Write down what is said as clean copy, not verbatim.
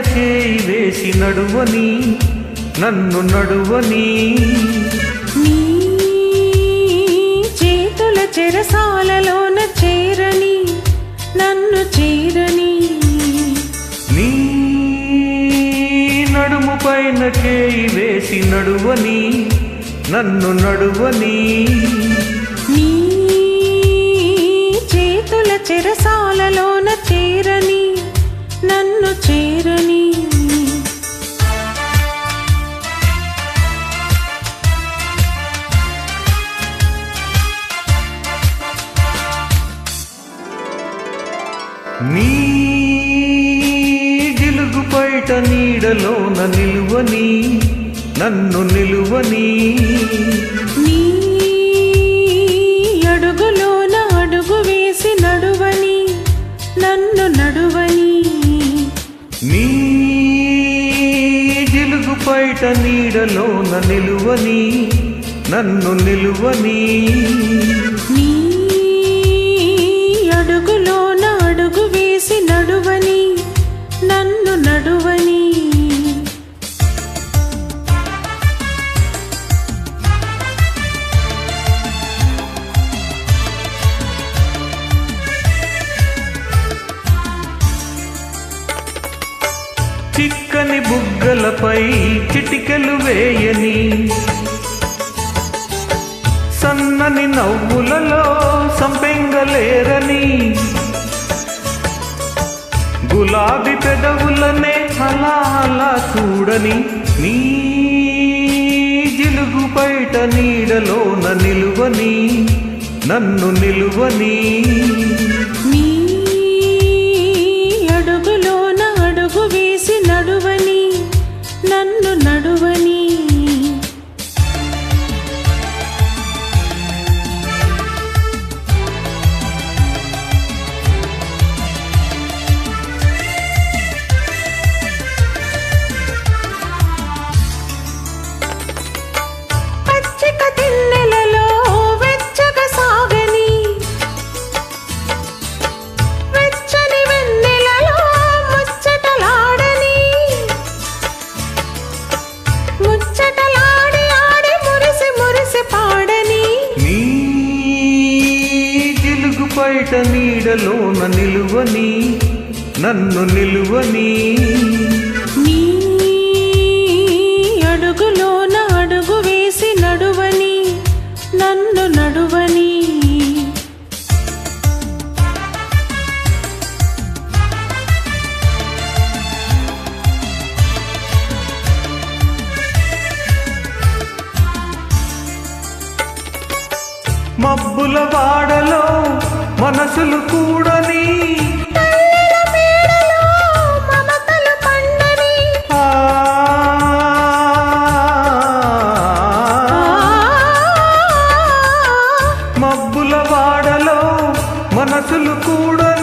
చేయి వేసి నడువని నన్ను నడువని నీ చేతుల చెరసాలలోన చేరని నన్ను చేరని నీ నడుము పైన చేయి వేసి నడువని నన్ను నడువని నీ చేతుల చెరసాలలోన చేరని నన్ను చేరని నీ జిలుగు పైట నీడలోన నిలువని నన్ను నిలువని నీ అడుగులోన అడుగు వేసి నడువని నన్ను నడువని నీ జిలుగు పైట నీడలోన నిలువని నన్ను నిలువని నీ అడుగులోన అడుగు వేసి నడువని నన్ను నడువని చిక్కని బుగ్గలపై చిటికెలు వేయని సన్నని నవ్వులలో సంపెంగలేరని గులాబీ పెదవులనే అలా అలా చూడని నీ జిలుగు బయట నీడలోన నిలువని నన్ను నిలువని నీ అడుగులోన అడుగు వేసి నడువని నన్ను నడువని పచ్చిక తిన్నెలలో వెచ్చగా సాగని వెచ్చని వెన్నెలలో ముచ్చటలాడని ముచ్చటలాడి ఆడి మురిసి మురిసి పాడని నీ జిలుగు బయట నీడలోన నిలువని నన్ను నిలువని నీ అడుగులోన అడుగు వేసి నడువని నన్ను నడువని మబ్బుల వాడలో మనసులు కూడని తల్లెల మేడలో మమతలు పండని ఆ మబ్బుల వాడలో మనసులు కూడని